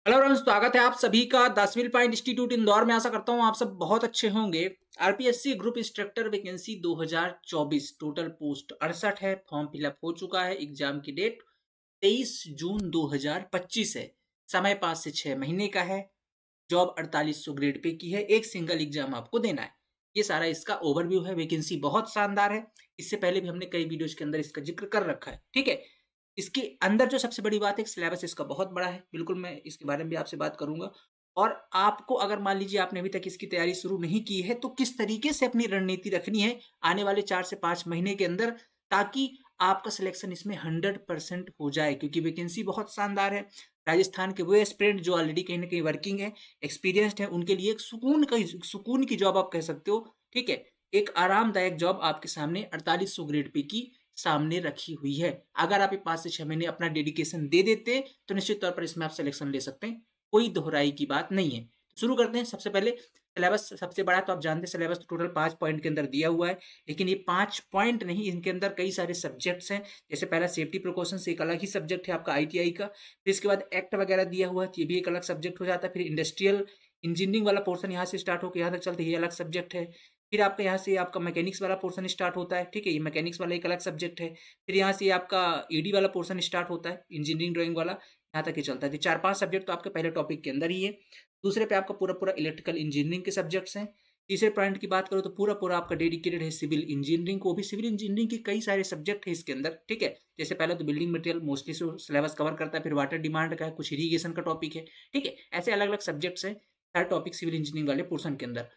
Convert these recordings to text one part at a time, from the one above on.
Hello friends, स्वागत है आप सभी का the civil point institute Indore में। आशा करता हूँ आप सब बहुत अच्छे होंगे। RPSC group instructor vacancy 2024 total post 68 है। फॉर्म फिलअप हो चुका है। एग्जाम की डेट 23 जून 2025 है। समय 5 से 6 महीने का है। जॉब 4800 ग्रेड पे की है। एक सिंगल एग्जाम आपको देना है। ये सारा इसका ओवरव्यू है। वैकेंसी बहुत शानदार है। इससे पहले भी हमने कई वीडियोज के अंदर इसका जिक्र कर रखा है। ठीक है। इसके अंदर जो सबसे बड़ी बात है, सिलेबस इसका बहुत बड़ा है। बिल्कुल मैं इसके बारे में भी आपसे बात करूंगा। और आपको अगर मान लीजिए आपने अभी तक इसकी तैयारी शुरू नहीं की है तो किस तरीके से अपनी रणनीति रखनी है आने वाले 4 से 5 महीने के अंदर, ताकि आपका सिलेक्शन इसमें 100% हो जाए, क्योंकि वैकेंसी बहुत शानदार है। राजस्थान के वो एस्पिरेंट जो ऑलरेडी कहीं ना कहीं वर्किंग है, एक्सपीरियंस्ड है, उनके लिए एक सुकून की जॉब आप कह सकते हो। ठीक है। एक आरामदायक जॉब आपके सामने 4800 ग्रेड पे की सामने रखी हुई है। अगर आप ये 5 से 6 महीने अपना डेडिकेशन दे देते तो निश्चित तौर पर इसमें आप सिलेक्शन ले सकते हैं। कोई दोहराई की बात नहीं है। शुरू करते हैं। सबसे पहले सिलेबस सबसे बड़ा तो आप जानते हैं, सिलेबस तो टोटल 5 पॉइंट के अंदर दिया हुआ है। लेकिन ये 5 पॉइंट नहीं, इनके अंदर कई सारे सब्जेक्ट्स हैं। जैसे पहला सेफ्टी प्रिकॉशंस एक अलग ही सब्जेक्ट है आपका आईटीआई का। फिर इसके बाद एक्ट वगैरह दिया हुआ है, ये भी एक अलग सब्जेक्ट हो जाता है। फिर इंडस्ट्रियल इंजीनियरिंग वाला पोर्सन यहाँ से स्टार्ट होकर यहाँ तक चलते, ये अलग सब्जेक्ट है। फिर आपका यहाँ से आपका मैकेनिक्स वाला पोर्शन स्टार्ट होता है। ठीक है, ये मैकेनिक्स वाला एक अलग सब्जेक्ट है। फिर यहाँ से आपका ईडी वाला पोर्शन स्टार्ट होता है, इंजीनियरिंग ड्राइंग वाला, यहाँ तक ही चलता है। तो 4-5 सब्जेक्ट तो आपके पहले टॉपिक के अंदर ही है। दूसरे पे आपका पूरा पूरा इलेक्ट्रिकल इंजीनियरिंग के सब्जेक्ट्स हैं। तीसरे पॉइंट की बात करो तो पूरा पूरा आपका डेडिकेटेड है सिविल इंजीनियरिंग को भी। सिविल इंजीनियरिंग के कई सारे सब्जेक्ट है इसके अंदर। ठीक है। जैसे पहले तो building material mostly syllabus cover करता है, फिर वाटर डिमांड का है, कुछ इरीगेशन का टॉपिक है। ठीक है, ऐसे अलग अलग सब्जेक्ट्स हैं हर टॉपिक सिविल इंजीनियरिंग वाले पोर्शन के अंदर।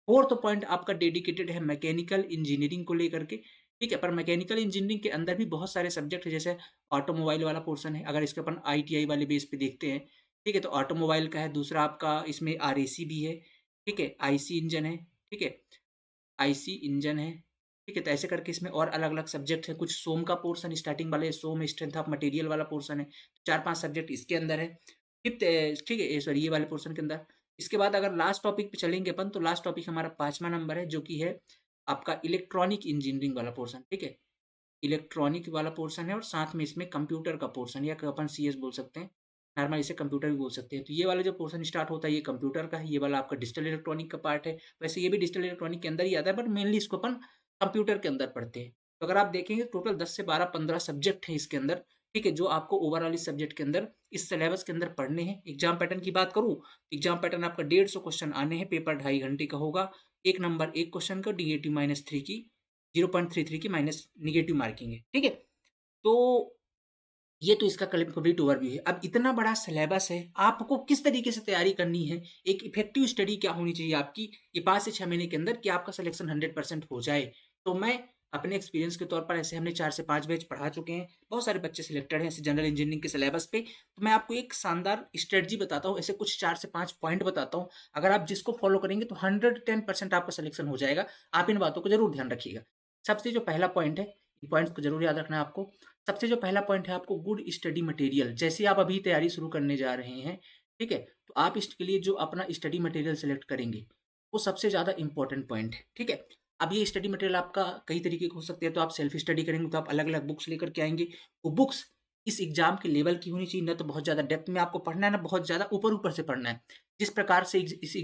फोर्थ पॉइंट आपका डेडिकेटेड है मैकेनिकल इंजीनियरिंग को लेकर के। ठीक है, पर मैकेनिकल इंजीनियरिंग के अंदर भी बहुत सारे सब्जेक्ट है। जैसे ऑटोमोबाइल वाला पोर्शन है, अगर इसके अपन आईटीआई वाले बेस पे देखते हैं। ठीक है, तो ऑटोमोबाइल का है। दूसरा आपका इसमें आरएसी भी है। ठीक है, आईसी इंजन है। ठीक है, आईसी इंजन है। ठीक है, तो ऐसे करके इसमें और अलग अलग सब्जेक्ट है। कुछ सोम का पोर्शन स्टार्टिंग वाले, सोम स्ट्रेंथ ऑफ मटेरियल वाला पोर्शन है। 4-5 सब्जेक्ट इसके अंदर है। फिफ्थ, ठीक है, सॉरी, ये वाले पोर्शन के अंदर। इसके बाद अगर लास्ट टॉपिक पे चलेंगे अपन, तो लास्ट टॉपिक हमारा 5वां नंबर है, जो कि है आपका इलेक्ट्रॉनिक इंजीनियरिंग वाला पोर्शन। ठीक है, इलेक्ट्रॉनिक वाला पोर्शन है और साथ में इसमें कंप्यूटर का पोर्शन, या अपन सीएस बोल सकते हैं, नॉर्मल इसे कंप्यूटर भी बोल सकते हैं। तो ये वाला जो पोर्शन स्टार्ट होता है ये कंप्यूटर का है। ये वाला आपका डिजिटल इलेक्ट्रॉनिक का पार्ट है। वैसे ये भी डिजिटल इलेक्ट्रॉनिक के अंदर ही आता है, बट मेनली इसको अपन कंप्यूटर के अंदर पढ़ते हैं। तो अगर आप देखेंगे टोटल 10 से 12-15 सब्जेक्ट हैं इसके अंदर। ठीक है, जो आपको ओवरऑल इस सब्जेक्ट के अंदर, इस सिलेबस के अंदर पढ़ने हैं। एग्जाम पैटर्न की बात करूँ, एग्जाम पैटर्न आपका 150 क्वेश्चन आने हैं। पेपर 2.5 घंटे का होगा। एक नंबर एक क्वेश्चन का, -3 की 0.33 की माइनस निगेटिव मार्किंग है। ठीक है, तो ये तो इसका कंप्लीट ओवरव्यू है। अब इतना बड़ा सिलेबस है, आपको किस तरीके से तैयारी करनी है, एक इफेक्टिव स्टडी क्या होनी चाहिए आपकी ये 5 से 6 महीने के अंदर, कि आपका सिलेक्शन 100% हो जाए। तो मैं अपने एक्सपीरियंस के तौर पर, ऐसे हमने 4 से 5 बैच पढ़ा चुके हैं, बहुत सारे बच्चे सिलेक्टेड हैं ऐसे जनरल इंजीनियरिंग के सिलेबस पे। तो मैं आपको एक शानदार स्ट्रेटजी बताता हूँ, ऐसे कुछ 4 से 5 पॉइंट बताता हूँ। अगर आप जिसको फॉलो करेंगे तो 110% आपका सिलेक्शन हो जाएगा। आप इन बातों को जरूर ध्यान रखिएगा। सबसे जो पहला पॉइंट है, इन पॉइंट्स को जरूर याद रखना है आपको। सबसे जो पहला पॉइंट है, आपको गुड स्टडी मटेरियल। जैसे आप अभी तैयारी शुरू करने जा रहे हैं, ठीक है, तो आप इसके लिए जो अपना स्टडी मटेरियल सेलेक्ट करेंगे, वो सबसे ज़्यादा इंपॉर्टेंट पॉइंट है। ठीक है, अब ये स्टडी मटेरियल आपका कई तरीके का हो सकते हैं। तो आप सेल्फ स्टडी करेंगे तो आप अलग अलग बुक्स लेकर के आएंगे। वो बुक्स इस एग्जाम के लेवल की होनी चाहिए, ना तो बहुत ज़्यादा डेप्थ में आपको पढ़ना है, ना बहुत ज़्यादा ऊपर ऊपर से पढ़ना है। जिस प्रकार से इस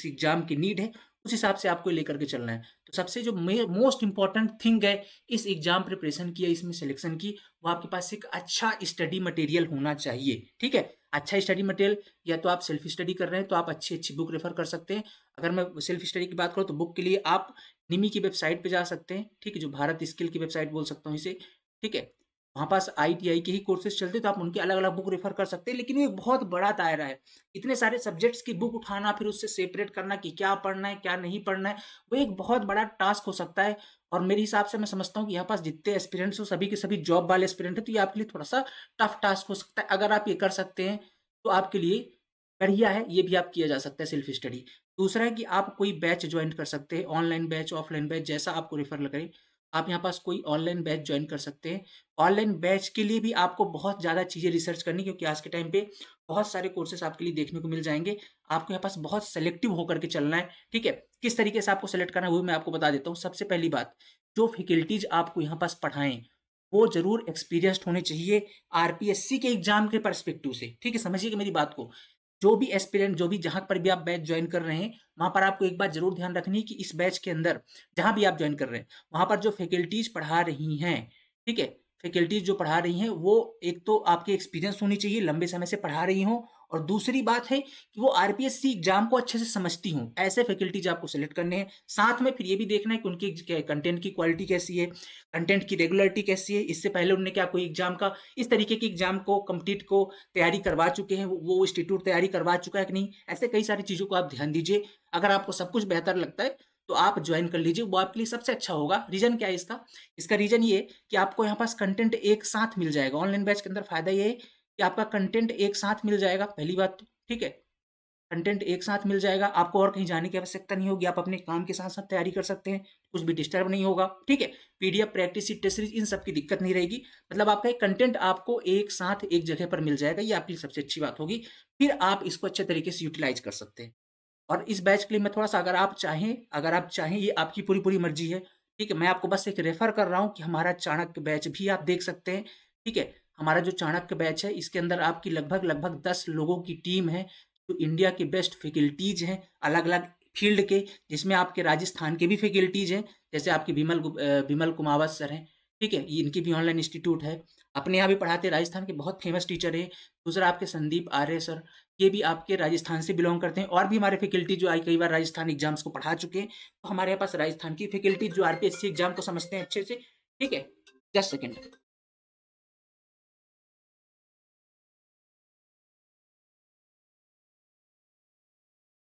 एग्जाम की नीड है, उस हिसाब से आपको लेकर के चलना है। तो सबसे जो मोस्ट इंपॉर्टेंट थिंग है इस एग्जाम प्रिपरेशन की या इसमें सिलेक्शन की, वो आपके पास एक अच्छा स्टडी मटेरियल होना चाहिए। ठीक है, अच्छा स्टडी मटेरियल, या तो आप सेल्फ स्टडी कर रहे हैं तो आप अच्छी अच्छी बुक रेफर कर सकते हैं। अगर मैं सेल्फ स्टडी की बात करूँ तो बुक के लिए आप निमी की वेबसाइट पे जा सकते हैं। ठीक है, जो भारत स्किल की वेबसाइट बोल सकता हूँ इसे। ठीक है, वहाँ पास आईटीआई के ही कोर्सेज चलते हैं, तो आप उनके अलग अलग बुक रेफर कर सकते हैं। लेकिन वो एक बहुत बड़ा दायरा है, इतने सारे सब्जेक्ट्स की बुक उठाना, फिर उससे सेपरेट करना कि क्या पढ़ना है क्या नहीं पढ़ना है, वो एक बहुत बड़ा टास्क हो सकता है। और मेरे हिसाब से मैं समझता हूँ कि यहाँ पास जितने एस्पिरेंट्स हो सभी के सभी जॉब वाले एस्पिरेंट हैं, तो ये आपके लिए थोड़ा सा टफ टास्क हो सकता है। अगर आप ये कर सकते हैं तो आपके लिए बढ़िया है, ये भी आप किया जा सकता है सेल्फ स्टडी। दूसरा है कि आप कोई बैच ज्वाइन कर सकते हैं, ऑनलाइन बैच ऑफलाइन बैच, जैसा आपको रेफर लगे। आप यहाँ पास कोई ऑनलाइन बैच ज्वाइन कर सकते हैं। ऑनलाइन बैच के लिए भी आपको बहुत ज़्यादा चीज़ें रिसर्च करनी, क्योंकि आज के टाइम पे बहुत सारे कोर्सेस आपके लिए देखने को मिल जाएंगे। आपको यहाँ पास बहुत सेलेक्टिव होकर के चलना है। ठीक है, किस तरीके से आपको सेलेक्ट करना है वो मैं आपको बता देता हूँ। सबसे पहली बात, जो फैकल्टीज आपको यहाँ पास पढ़ाएं वो जरूर एक्सपीरियंस्ड होने चाहिए आरपीएससी के एग्जाम के परस्पेक्टिव से। ठीक है, समझिए कि मेरी बात को, जो भी एस्पिरेंट, जो भी जहाँ पर भी आप बैच ज्वाइन कर रहे हैं, वहाँ पर आपको एक बात ज़रूर ध्यान रखनी है कि इस बैच के अंदर जहाँ भी आप ज्वाइन कर रहे हैं, वहाँ पर जो फैकल्टीज़ पढ़ा रही हैं, ठीक है? फैकल्टीज़ जो पढ़ा रही हैं, वो एक तो आपकी एक्सपीरियंस होनी चाहिए, लंबे समय से पढ़ा रही हों, और दूसरी बात है कि वो आरपीएससी एग्ज़ाम को अच्छे से समझती हों। ऐसे फैकल्टीज़ आपको सेलेक्ट करने हैं। साथ में फिर ये भी देखना है कि उनकी कंटेंट की क्वालिटी कैसी है, कंटेंट की रेगुलरिटी कैसी है, इससे पहले उन्होंने क्या कोई एग्ज़ाम का इस तरीके की एग्ज़ाम को कंप्लीट को तैयारी करवा चुके हैं, वो इंस्टीट्यूट तैयारी करवा चुका है कि नहीं, ऐसे कई सारी चीज़ों को आप ध्यान दीजिए। अगर आपको सब कुछ बेहतर लगता है तो आप ज्वाइन कर लीजिए, वो आपके लिए सबसे अच्छा होगा। रीज़न क्या है इसका? इसका रीज़न ये है कि आपको यहाँ पास कंटेंट एक साथ मिल जाएगा। ऑनलाइन बैच के अंदर फ़ायदा ये है कि आपका कंटेंट एक साथ मिल जाएगा, पहली बात तो, ठीक है? कंटेंट एक साथ मिल जाएगा, आपको और कहीं जाने की आवश्यकता नहीं होगी, आप अपने काम के साथ-साथ तैयारी कर सकते हैं, कुछ भी डिस्टर्ब नहीं होगा, ठीक है? PDF, practice sheet, test series इन सब की दिक्कत नहीं रहेगी, मतलब आपका एक कंटेंट आपको एक साथ एक जगह पर मिल जाएगा, ये आपके लिए सबसे अच्छी बात होगी। फिर आप इसको अच्छे तरीके से यूटिलाइज़ कर सकते हैं। और इस बैच के लिए मैं थोड़ा-सा अगर आप चाहें ये आपकी पूरी-पूरी मर्ज़ी है, ठीक है? मैं आपको बस एक रेफ़र कर रहा हूँ कि हमारा चाणक्य बैच भी आप देख सकते हैं, ठीक है? हमारा जो चाणक्य बैच है, इसके अंदर आपकी लगभग-लगभग 10 लोगों की टीम है, जो इंडिया के बेस्ट फैकल्टीज़ हैं, अलग-अलग फ़ील्ड के, जिसमें आपके राजस्थान के भी फैकल्टीज़ हैं, जैसे आपके विमल कुमावत सर हैं, ठीक है? ये इनकी भी ऑनलाइन इंस्टीट्यूट है। अपने यहाँ भी पढ़ाते हैं, राजस्थान के बहुत फ़ेमस टीचर हैं। दूसरा आपके संदीप आर्य सर, ये भी आपके राजस्थान से बिलॉन्ग करते हैं, और भी हमारे फैकल्टी जो कई बार राजस्थान एग्जाम्स को पढ़ा चुके हैं, तो हमारे यहाँ पास राजस्थान की फैकल्टी जो आरपीएससी एग्जाम को समझते हैं अच्छे से, ठीक है? जस्ट सेकंड,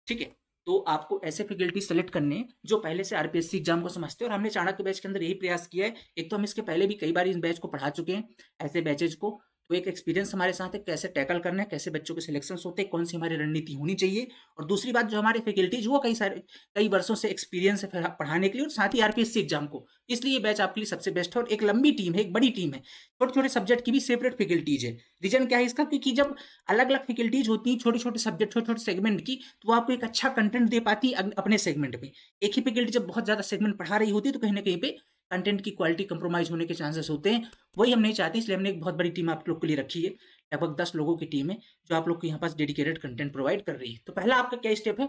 ठीक है? तो आपको ऐसे फैकल्टी सेलेक्ट करने हैं जो पहले से आरपीएससी एग्जाम को समझते हैं, और हमने चाणक्य बैच के अंदर यही प्रयास किया है। एक तो हम इसके पहले भी कई बार इस बैच को पढ़ा चुके हैं, ऐसे बैचेज को, तो एक एक्सपीरियंस हमारे साथ है, कैसे टैकल करना है, कैसे बच्चों के सिलेक्शंस होते हैं, कौन सी हमारी रणनीति होनी चाहिए। और दूसरी बात, जो हमारे फैकल्टीज वो कई वर्षों से एक्सपीरियंस है पढ़ाने के लिए, और साथ ही आरपीएससी एग्जाम को, इसलिए ये बैच आपके लिए सबसे बेस्ट है। और एक लंबी टीम है, एक बड़ी टीम है, छोटे छोटे सब्जेक्ट की भी सेपरेट फैकल्टीज है। रीजन क्या है इसका? क्योंकि जब अलग अलग फैकल्टीज होती हैं, छोटे छोटे सब्जेक्ट, छोटे छोटे सेगमेंट की, तो वो आपको एक अच्छा कंटेंट दे पाती है अपने सेगमेंट में। एक ही फैकल्टी जब बहुत ज़्यादा सेगमेंट पढ़ा रही होती है, तो कहीं ना कहीं पे कंटेंट की क्वालिटी कंप्रोमाइज़ होने के चांसेस होते हैं। वही हम नहीं चाहते, इसलिए हमने एक बहुत बड़ी टीम आप लोग के लिए रखी है। लगभग 10 लोगों की टीम है, जो आप लोग को यहाँ पास डेडिकेटेड कंटेंट प्रोवाइड कर रही है। तो पहला आपका क्या स्टेप है?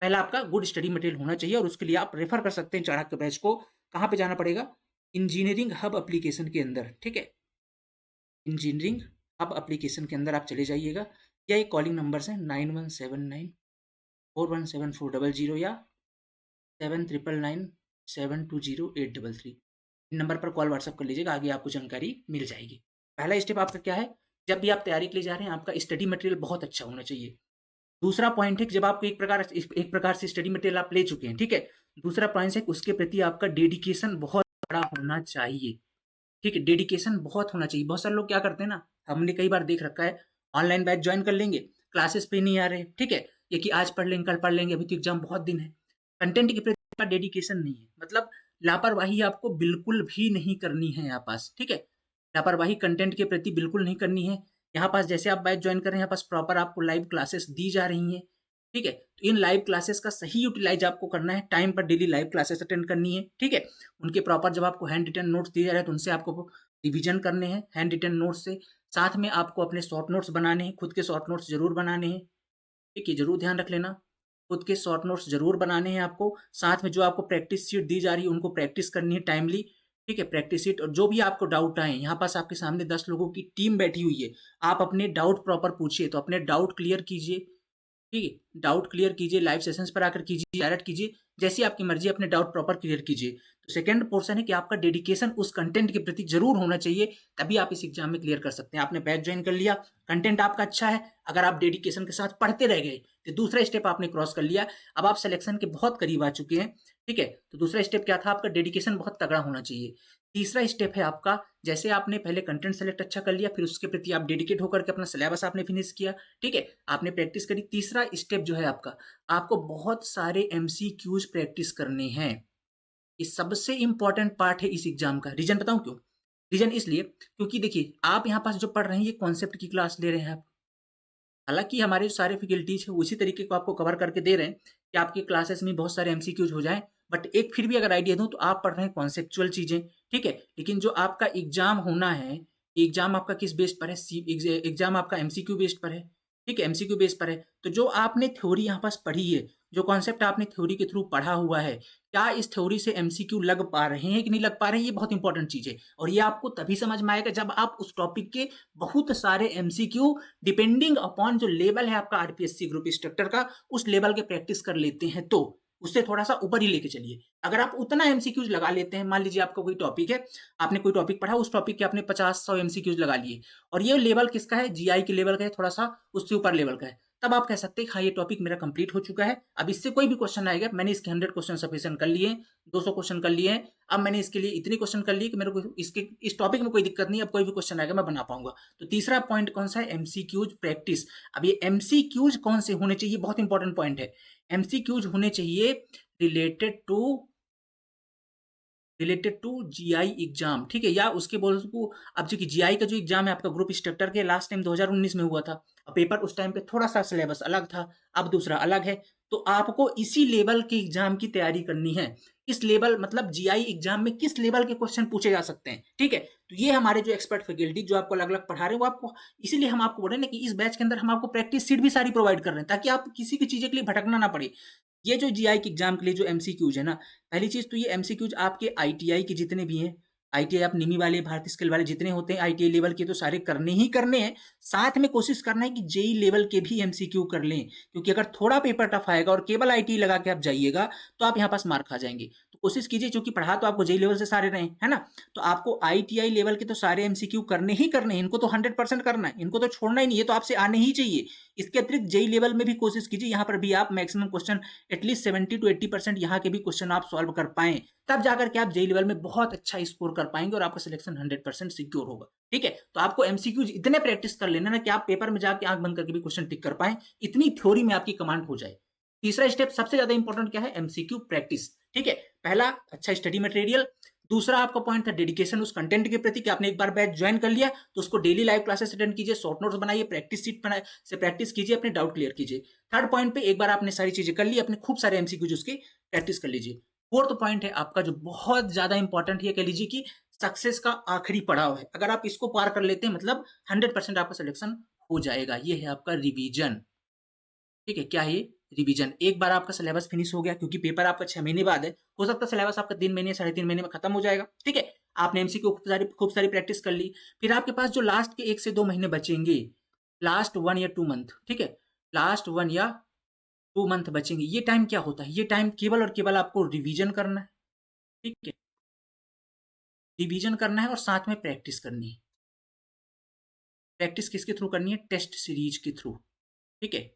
पहला आपका गुड स्टडी मटेरियल होना चाहिए, और उसके लिए आप रेफर कर सकते हैं चाणक्य बैच को। कहाँ पे जाना पड़ेगा? इंजीनियरिंग हब एप्लीकेशन के अंदर, ठीक है? इंजीनियरिंग हब एप्लीकेशन के अंदर आप चले जाइएगा, या एक कॉलिंग नंबर है 9179417400, या 7999720833। इन नंबर पर कॉल व्हाट्सअप कर लीजिएगा, आगे आपको जानकारी मिल जाएगी। पहला स्टेप आपका क्या है? जब भी आप तैयारी के लिए जा रहे हैं, आपका स्टडी मटेरियल बहुत अच्छा होना चाहिए। दूसरा पॉइंट है कि जब आपको एक प्रकार से स्टडी मटेरियल आप ले चुके हैं, ठीक है? दूसरा पॉइंट है कि उसके प्रति आपका डेडिकेशन बहुत बड़ा होना चाहिए, ठीक है? डेडिकेशन बहुत होना चाहिए। बहुत सारे लोग क्या करते हैं ना, हमने कई बार देख रखा है, ऑनलाइन बैच ज्वाइन कर लेंगे, क्लासेस पे नहीं आ रहे, ठीक है? ये कि आज पढ़ लेंगे, कल पढ़ लेंगे, अभी तो एग्जाम बहुत दिन है। कंटेंट के प्रति आपका डेडिकेशन नहीं है, मतलब लापरवाही आपको बिल्कुल भी नहीं करनी है यहाँ पास, ठीक है? लापरवाही कंटेंट के प्रति बिल्कुल नहीं करनी है। यहाँ पास जैसे आप बैच ज्वाइन कर रहे हैं, यहाँ पास प्रॉपर आपको लाइव क्लासेस दी जा रही हैं, ठीक है? तो इन लाइव क्लासेस का सही यूटिलाइज आपको करना है, टाइम पर डेली लाइव क्लासेस अटेंड करनी है, ठीक है? उनके प्रॉपर जब आपको हैंड रिटन नोट्स दिए जा रहे हैं, तो उनसे आपको रिविजन करने हैं हैंड रिटन नोट्स से। साथ में आपको अपने शॉर्ट नोट्स बनाने हैं, खुद के शॉर्ट नोट्स जरूर बनाने हैं, ठीक है? जरूर ध्यान रख लेना, खुद के शॉर्ट नोट्स जरूर बनाने हैं आपको। साथ में जो आपको प्रैक्टिस शीट दी जा रही है, उनको प्रैक्टिस करनी है टाइमली, ठीक है? प्रैक्टिस शीट, और जो भी आपको डाउट आए, यहाँ पास आपके सामने 10 लोगों की टीम बैठी हुई है, आप अपने डाउट प्रॉपर पूछिए, तो अपने डाउट क्लियर कीजिए, ठीक है? डाउट क्लियर कीजिए, लाइव सेशंस पर आकर कीजिए, डायरेक्ट कीजिए, जैसी आपकी मर्जी, अपने डाउट प्रॉपर क्लियर कीजिए। तो सेकंड पोर्शन है कि आपका डेडिकेशन उस कंटेंट के प्रति जरूर होना चाहिए, तभी आप इस एग्जाम में क्लियर कर सकते हैं। आपने बैच ज्वाइन कर लिया, कंटेंट आपका अच्छा है, अगर आप डेडिकेशन के साथ पढ़ते रह गए, तो दूसरा स्टेप आपने क्रॉस कर लिया, अब आप सिलेक्शन के बहुत करीब आ चुके हैं, ठीक है? तो दूसरा स्टेप क्या था? आपका डेडिकेशन बहुत तगड़ा होना चाहिए। तीसरा स्टेप है आपका, जैसे आपने पहले कंटेंट सेलेक्ट अच्छा कर लिया, फिर उसके प्रति आप डेडिकेट होकर के अपना सिलेबस आपने फिनिश किया, ठीक है? आपने प्रैक्टिस करी। तीसरा स्टेप जो है आपका, आपको बहुत सारे एमसीक्यूज प्रैक्टिस करने हैं। ये सबसे इंपॉर्टेंट पार्ट है इस एग्जाम का। रीजन बताऊं क्यों? रीजन इसलिए क्योंकि देखिए, आप यहाँ पास जो पढ़ रहे हैं, ये कॉन्सेप्ट की क्लास ले रहे हैं आप। हालांकि हमारे जो सारे फैकल्टीज है, उसी तरीके को आपको कवर करके दे रहे हैं कि आपके क्लासेस में बहुत सारे एमसीक्यूज हो जाएं। बट एक फिर भी अगर आइडिया दूं, तो आप पढ़ रहे हैं कॉन्सेप्चुअल चीजें, ठीक है? लेकिन जो आपका एग्जाम होना है, एग्जाम आपका किस बेस्ड पर है? एग्जाम आपका एमसीक्यू बेस्ड पर है, ठीक है, एमसीक्यू बेस पर है। तो जो आपने थ्योरी यहाँ पास पढ़ी है, जो कॉन्सेप्ट आपने थ्योरी के थ्रू पढ़ा हुआ है, क्या इस थ्योरी से एमसीक्यू लग पा रहे हैं कि नहीं लग पा रहे हैं, ये बहुत इंपॉर्टेंट चीज है। और ये आपको तभी समझ में आएगा जब आप उस टॉपिक के बहुत सारे एमसीक्यू डिपेंडिंग अपॉन जो लेवल है आपका आरपीएससी ग्रुप इंस्ट्रक्टर का, उस लेवल के प्रैक्टिस कर लेते हैं। तो उससे थोड़ा सा ऊपर ही लेके चलिए। अगर आप उतना एमसीक्यूज लगा लेते हैं, मान लीजिए आपका कोई टॉपिक है, आपने कोई टॉपिक पढ़ा, उस टॉपिक के आपने 50-100 एमसीक्यूज लगा लिए, और ये लेवल किसका है, जीआई के लेवल का है, थोड़ा सा उससे ऊपर लेवल का है, तब आप कह सकते हैं हाँ ये टॉपिक मेरा कंप्लीट हो चुका है, अब इससे कोई भी क्वेश्चन आएगा, मैंने इसके 100 क्वेश्चन सफिशिएंट कर लिए, 200 क्वेश्चन कर लिए हैं, अब मैंने इसके लिए इतने क्वेश्चन कर लिए कि मेरे को इसके इस टॉपिक में कोई दिक्कत नहीं, अब कोई भी क्वेश्चन आएगा मैं बना पाऊंगा। तो तीसरा पॉइंट कौन सा है, एमसीक्यूज प्रैक्टिस। अब ये एमसीक्यूज कौन से होने चाहिए, बहुत इंपॉर्टेंट पॉइंट है। एमसीक्यूज होने चाहिए रिलेटेड टू जीआई एग्जाम, ठीक है, या उसके बोल को, अब जो कि जीआई का जो एग्जाम है आपका ग्रुप इंस्ट्रक्टर के, लास्ट टाइम 2019 में हुआ था, और पेपर उस टाइम पे थोड़ा सा सिलेबस अलग था, अब दूसरा अलग है। तो आपको इसी लेवल के एग्जाम की तैयारी करनी है। इस लेवल मतलब जीआई एग्जाम में किस लेवल के क्वेश्चन पूछे जा सकते हैं, ठीक है। तो ये हमारे जो एक्सपर्ट फैकल्टी जो आपको अलग अलग पढ़ा रहे हैं वो आपको, इसीलिए हम आपको बोल रहे हैं ना कि इस बैच के अंदर हम आपको प्रैक्टिस सीट भी सारी प्रोवाइड कर रहे हैं, ताकि आप किसी की चीजें के लिए भटकना ना पड़े। ये जो जीआई के एग्जाम के लिए जो एमसीक्यूज है ना, पहली चीज तो ये एमसीक्यूज आपके आईटीआई के जितने भी हैं, आईटीआई आप निमी वाले, भारतीय स्किल वाले जितने होते हैं आईटीआई लेवल के, तो सारे करने ही करने हैं। साथ में कोशिश करना है कि जेई लेवल के भी एमसीक्यू कर लें, क्योंकि अगर थोड़ा पेपर टफ आएगा और केवल आईटीआई लगा के आप जाइएगा तो आप यहाँ पास मार खा जाएंगे। तो कोशिश कीजिए, क्योंकि पढ़ा तो आपको जेई लेवल से सारे रहे है ना, तो आपको आईटीआई लेवल के तो सारे एमसीक्यू करने ही करने हैं, इनको तो 100% करना है, इनको तो छोड़ना ही नहीं है, तो आपसे आने ही चाहिए। इसके अतिरिक्त जेई लेवल में भी कोशिश कीजिए, यहाँ पर भी आप मैक्सिमम क्वेश्चन एटलीस्ट 70 to 80% यहाँ के भी क्वेश्चन आप सॉल्व कर पाएं, तब जाकर के आप जेई लेवल में बहुत अच्छा स्कोर कर पाएंगे और आपका सिलेक्शन 100% सिक्योर होगा, ठीक है। तो आपको एमसीक्यूज इतने प्रैक्टिस कर लेना ना कि आप पेपर में जाके आंख बंद करके भी क्वेश्चन टिक कर पाए, इतनी थ्योरी में आपकी कमांड हो जाए। तीसरा स्टेप सबसे ज्यादा इंपॉर्टेंट क्या है, एमसीक्यू प्रैक्टिस, ठीक है। पहला अच्छा स्टडी मटेरियल, दूसरा आपका पॉइंट था डेडिकेशन उस कंटेंट के प्रति कि आपने एक बार बैच ज्वाइन कर लिया तो उसको डेली लाइव क्लासेस अटेंड कीजिए, शॉर्ट नोट्स बनाइए, प्रैक्टिस सीट बनाए से प्रैक्टिस कीजिए, अपने डाउट क्लियर कीजिए। थर्ड पॉइंट पे एक बार आपने सारी चीजें कर ली, अपने खूब सारे एमसीक्यूज उसकी प्रैक्टिस कर लीजिए। फोर्थ पॉइंट है आपका जो बहुत ज्यादा इंपॉर्टेंट है, कह लीजिए कि सक्सेस का आखिरी पड़ाव है, अगर आप इसको पार कर लेते हैं मतलब 100% आपका सिलेक्शन हो जाएगा, ये है आपका रिवीजन, ठीक है। क्या है ये, रिवीजन। एक बार आपका सिलेबस फिनिश हो गया, क्योंकि पेपर आपका 6 महीने बाद है, हो सकता है सिलेबस आपका 3 महीने 3.5 महीने में खत्म हो जाएगा, ठीक है। आपने एमसीक्यू खूब सारी प्रैक्टिस कर ली, फिर आपके पास जो लास्ट के 1 से 2 महीने बचेंगे, लास्ट 1 या 2 मंथ, ठीक है, लास्ट 1 या 2 मंथ बचेंगे, ये टाइम क्या होता है, ये टाइम केवल और केवल आपको रिवीजन करना है, ठीक है, रिवीजन करना है और साथ में प्रैक्टिस करनी है। प्रैक्टिस किसके थ्रू करनी है, टेस्ट सीरीज के थ्रू, ठीक है,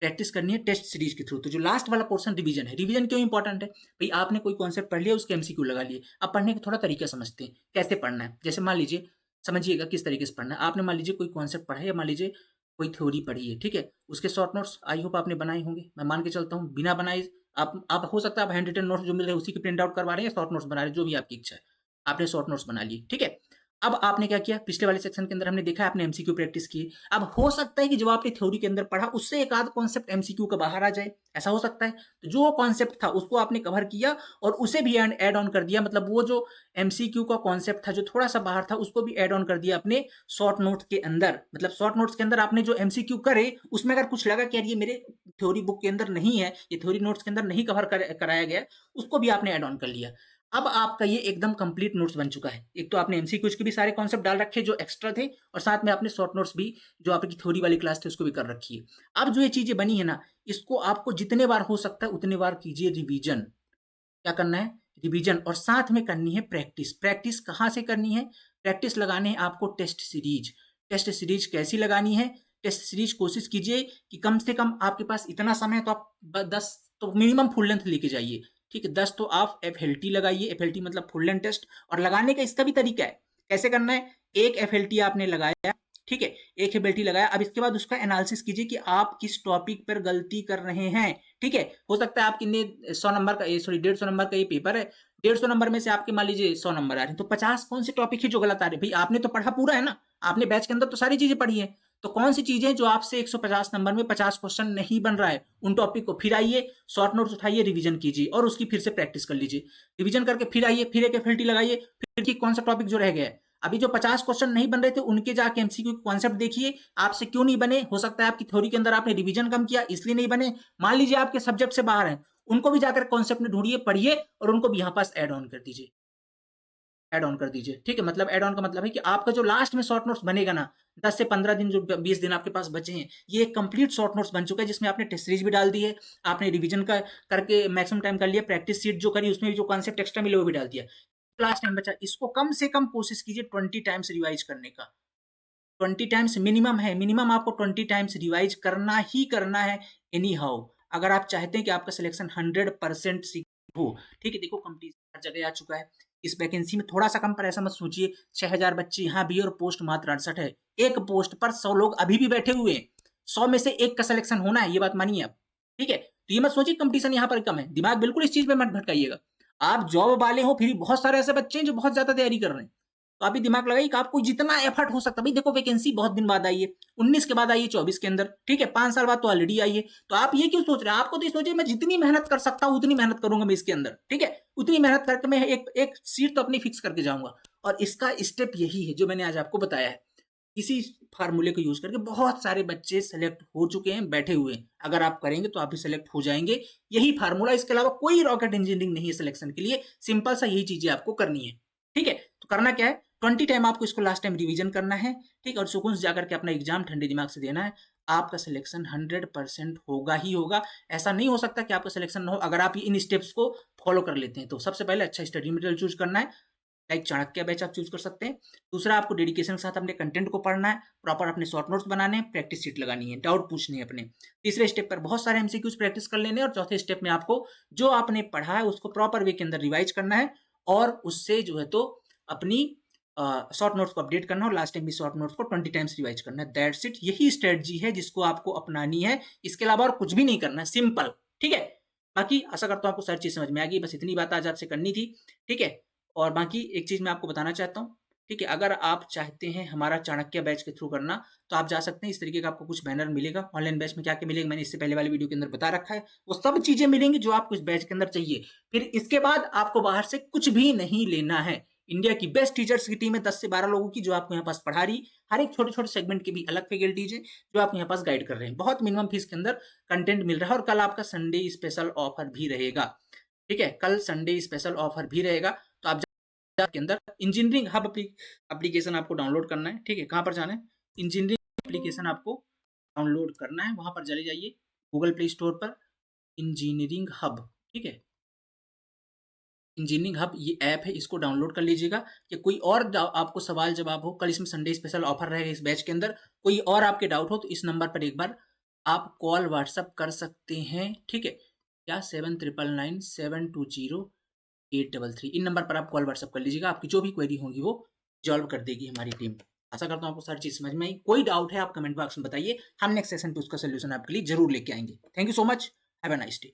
प्रैक्टिस करनी है टेस्ट सीरीज के थ्रू। तो जो लास्ट वाला पोर्शन रिवीजन है, रिवीजन क्यों इंपॉर्टेंट है भाई, आपने कोई कॉन्सेप्ट पढ़ लिया, उसके एमसीक्यू लगा लिए, अब पढ़ने का थोड़ा तरीका समझते हैं, कैसे पढ़ना है। जैसे मान लीजिए, समझिएगा किस तरीके से पढ़ना है, आपने मान लीजिए कोई कॉन्सेप्ट पढ़ा है, या मान लीजिए कोई थ्योरी पढ़ी है, ठीक है, उसके शॉर्ट नोट्स आई होप आपने बनाए होंगे, मैं मान के चलता हूँ बिना बनाए आप हो सकता है आप हैंड रिटन नोट्स जो मिल रहे हैं उसी की प्रिंट आउट करवा रहे हैं, शॉर्ट नोट्स बना रहे हैं, जो भी आपकी इच्छा है, आपने शॉर्ट नोट्स बना लिए, ठीक है। अब आपने क्या किया, पिछले वाले सेक्शन के अंदर हमने देखा आपने एमसीक्यू प्रैक्टिस की, अब हो सकता है कि जब आपने थ्योरी के अंदर पढ़ा उससे एक आध कॉन्सेप्ट एमसीक्यू का बाहर आ जाए, ऐसा हो सकता है। तो जो कॉन्सेप्ट था उसको आपने कवर किया और उसे भी ऐड ऑन कर दिया, मतलब वो जो एमसीक्यू का कॉन्सेप्ट था जो थोड़ा सा बाहर था उसको भी ऐड ऑन कर दिया अपने शॉर्ट नोट्स के अंदर। मतलब शॉर्ट नोट्स के अंदर आपने जो एमसीक्यू करे उसमें अगर कुछ लगा कि यार ये मेरे थ्योरी बुक के अंदर नहीं है, ये थ्योरी नोट्स के अंदर नहीं कवर कराया गया, उसको भी आपने ऐड ऑन कर लिया। अब आपका ये एकदम कंप्लीट नोट्स बन चुका है। एक तो आपने एमसीक्यूज के भी सारे कॉन्सेप्ट डाल रखे जो एक्स्ट्रा थे, और साथ में आपने शॉर्ट नोट्स भी जो आपकी थ्योरी वाली क्लास थी उसको भी कर रखी है। अब जो ये चीजें बनी है ना, इसको आपको जितने बार हो सकता है उतने बार कीजिए रिवीजन। क्या करना है, रिवीजन, और साथ में करनी है प्रैक्टिस। प्रैक्टिस कहाँ से करनी है, प्रैक्टिस लगाने हैं आपको टेस्ट सीरीज। टेस्ट सीरीज कैसी लगानी है, टेस्ट सीरीज कोशिश कीजिए कि कम से कम आपके पास इतना समय है तो आप 10 तो मिनिमम फुल लेंथ लेके जाइए, ठीक है। 10 तो आप एफएलटी लगाइए, एफएलटी मतलब फुल लेंथ टेस्ट, और लगाने का इसका भी तरीका है, कैसे करना है। एक एफएलटी आपने लगाया, ठीक है, एक एफएलटी लगाया, अब इसके बाद उसका एनालिसिस कीजिए कि आप किस टॉपिक पर गलती कर रहे हैं, ठीक है। हो सकता है आपके 100 नंबर का, सॉरी 150 नंबर का ये पेपर है, 150 नंबर में से आपके मान लीजिए 100 नंबर आ रहे हैं, तो 50 कौन से टॉपिक है जो गलत आ रहे हैं। भाई आपने तो पढ़ा पूरा है ना, आपने बैच के अंदर तो सारी चीजें पढ़ी है, तो कौन सी चीजें जो आपसे 150 नंबर में 50 क्वेश्चन नहीं बन रहा है, उन टॉपिक को फिर आइए, शॉर्ट नोट्स उठाइए, रिवीजन कीजिए और उसकी फिर से प्रैक्टिस कर लीजिए। रिवीजन करके फिर आइए, फिर एक एफएलटी लगाइए, फिर कौन सा टॉपिक जो रह गया है अभी जो 50 क्वेश्चन नहीं बन रहे थे उनके जाके एमसीक्यू कॉन्सेप्ट देखिए, आपसे क्यों नहीं बने। हो सकता है आपकी थ्योरी के अंदर आपने रिवीजन कम किया इसलिए नहीं बने। मान लीजिए आपके सब्जेक्ट से बाहर हैं, उनको भी जाकर कॉन्सेप्ट में ढूंढिए, पढ़िए और उनको भी यहाँ पास ऐड ऑन कर दीजिए, ऐड ऑन कर दीजिए। ठीक है, मतलब ऐड ऑन का मतलब है कि आपका जो लास्ट में शॉर्ट नोट्स बनेगा ना, 10 से 15 दिन, जो 20 दिन आपके पास बचे हैं, ये एक कंप्लीट शॉर्ट नोट्स बन चुका है, जिसमें आपने टेस्ट सीरीज भी डाल दी है, आपने रिवीजन का करके मैक्सिमम टाइम कर लिया, प्रैक्टिस सीट जो करी उसमें भी जो कॉन्सेप्ट एक्स्ट्रा मिले वो भी डाल दिया। लास्ट टाइम बचा, इसको कम से कम कोशिश कीजिए 20 टाइम्स रिवाइज करने का। 20 टाइम्स मिनिमम है, मिनिमम आपको 20 टाइम्स रिवाइज करना ही करना है एनी हाउ, अगर आप चाहते हैं कि आपका सिलेक्शन 100% हो। ठीक है, देखो कंपटीशन हर जगह आ चुका है, इस वैकेंसी में थोड़ा सा कम पर ऐसा मत सोचिए, 6000 बच्चे यहाँ भी और पोस्ट मात्र 68 है। एक पोस्ट पर 100 लोग अभी भी बैठे हुए हैं, 100 में से एक का सिलेक्शन होना है, ये बात मानिए आप। ठीक है, तो ये मत सोचिए कंपटीशन यहाँ पर कम है, दिमाग बिल्कुल इस चीज में मत भटकाइएगा। आप जॉब वाले हो, फिर बहुत सारे ऐसे बच्चे हैं जो बहुत ज्यादा तैयारी कर रहे हैं, तो आप भी दिमाग लगाइए कि आपको जितना एफर्ट हो सकता है। भाई देखो वैकेंसी बहुत दिन बाद आई है, 19 के बाद आई है 24 के अंदर, ठीक है, 5 साल बाद तो ऑलरेडी आई है। तो आप ये क्यों सोच रहे हैं, आपको तो ये सोचिए मैं जितनी मेहनत कर सकता हूँ उतनी मेहनत करूंगा मैं इसके अंदर। ठीक है, उतनी मेहनत करके मैं एक सीट तो अपनी फिक्स करके जाऊंगा। और इसका स्टेप यही है जो मैंने आज आपको बताया है। इसी फार्मूले को यूज करके बहुत सारे बच्चे सेलेक्ट हो चुके हैं, बैठे हुए हैं। अगर आप करेंगे तो आप भी सेलेक्ट हो जाएंगे, यही फार्मूला, इसके अलावा कोई रॉकेट इंजीनियरिंग नहीं है सिलेक्शन के लिए, सिंपल सा यही चीजें आपको करनी है। ठीक है, तो करना क्या है, 20 टाइम आपको इसको लास्ट टाइम रिवीजन करना है। ठीक, और सुकून से जाकर के अपना एग्जाम ठंडे दिमाग से देना है, आपका सिलेक्शन 100% होगा ही होगा। ऐसा नहीं हो सकता कि आपका सिलेक्शन ना हो अगर आप इन स्टेप्स को फॉलो कर लेते हैं। तो सबसे पहले अच्छा स्टडी मटेरियल चूज करना है, लाइक चाणक्य बैच आप चूज कर सकते हैं। दूसरा, आपको डेडिकेशन के साथ अपने कंटेंट को पढ़ना है, प्रॉपर अपने शॉर्ट नोट्स बनाने हैं, प्रैक्टिस शीट लगानी है, डाउट पूछने हैं अपने। तीसरे स्टेप पर बहुत सारे एमसीक्यूज प्रैक्टिस कर लेने हैं, और चौथे स्टेप में आपको जो आपने पढ़ा है उसको प्रॉपर वे के अंदर रिवाइज करना है, और उससे जो है तो अपनी शॉर्ट नोट्स को अपडेट करना, और लास्ट टाइम भी शॉर्ट नोट्स को 20 टाइम्स रिवाइज करना है। दैट्स इट, यही स्ट्रेटजी है जिसको आपको अपनानी है, इसके अलावा और कुछ भी नहीं करना है, सिंपल। ठीक है, बाकी आशा करता हूँ आपको सारी चीज समझ में आ गई, बस इतनी बात आज आपसे करनी थी। ठीक है, और बाकी एक चीज मैं आपको बताना चाहता हूँ। ठीक है, अगर आप चाहते हैं हमारा चाणक्य बैच के थ्रू करना, तो आप जा सकते हैं, इस तरीके का आपको कुछ बैनर मिलेगा। ऑनलाइन बैच में क्या क्या मिलेगा मैंने इससे पहले वाली वीडियो के अंदर बता रखा है, वो सब चीजें मिलेंगी जो आपको इस बैच के अंदर चाहिए। फिर इसके बाद आपको बाहर से कुछ भी नहीं लेना है। इंडिया की बेस्ट टीचर्स की टीम है 10 से 12 लोगों की, जो आपको यहाँ पास पढ़ा रही, हर एक छोटे छोटे सेगमेंट की भी अलग फैकल्टीज है जो आपको यहाँ पास गाइड कर रहे हैं। बहुत मिनिमम फीस के अंदर कंटेंट मिल रहा है, और कल आपका संडे स्पेशल ऑफर भी रहेगा। ठीक है, कल संडे स्पेशल ऑफर भी रहेगा, तो आप के अंदर इंजीनियरिंग हब एप्लीकेशन आपको डाउनलोड करना है। ठीक है, कहां पर जाना है, इंजीनियरिंग एप्लीकेशन आपको डाउनलोड करना है, वहां पर चले जाइए गूगल प्ले स्टोर पर, इंजीनियरिंग हब। ठीक है, इंजीनियरिंग हब ये ऐप है, इसको डाउनलोड कर लीजिएगा। कि कोई और आपको सवाल जवाब हो, कल इसमें संडे स्पेशल ऑफर रहेगा इस बैच के अंदर, कोई और आपके डाउट हो तो इस नंबर पर एक बार आप कॉल व्हाट्सअप कर सकते हैं। ठीक है, क्या 7999720833, इन नंबर पर आप कॉल व्हाट्सअप कर लीजिएगा, आपकी जो भी क्वेरी होगी वो सॉल्व कर देगी हमारी टीम। आशा करता हूँ आपको सारी चीज समझ में आई। कोई डाउट है आप कमेंट बॉक्स में बताइए, हम नेक्स्ट सेशन पे उसका सोल्यूशन आपके लिए जरूर लेके आएंगे। Thank you so much, have a nice day.